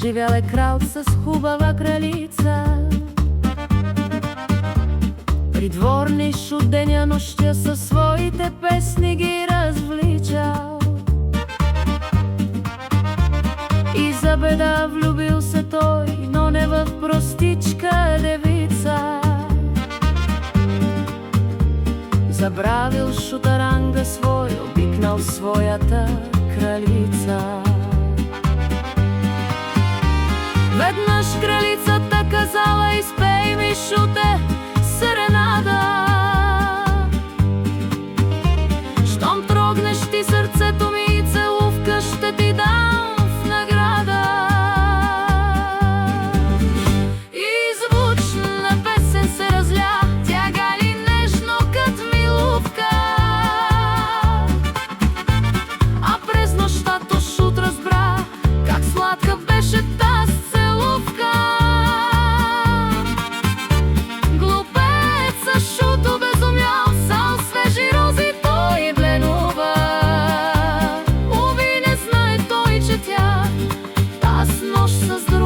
живял крал с хубава кралица. Придворни шуденя нощя със своите песни ги развличал. И за беда влюбил се той, но не в простичка девица. Забравил шутаранга свой, обикнал своята кралица. Веднъж кралицата казала: изпей ми, шуте, серенада. Щом трогнеш ти сърцето ми, целувка ще ти дам в награда. И звучна песен се разля, тя гали нежно кът милувка. А през нощта то Шут разбра как сладка беше таз целувка. Глупеца Шут обезумял, сал свежи рози той бленува. Уви, не знае той, че тя таз нощ създава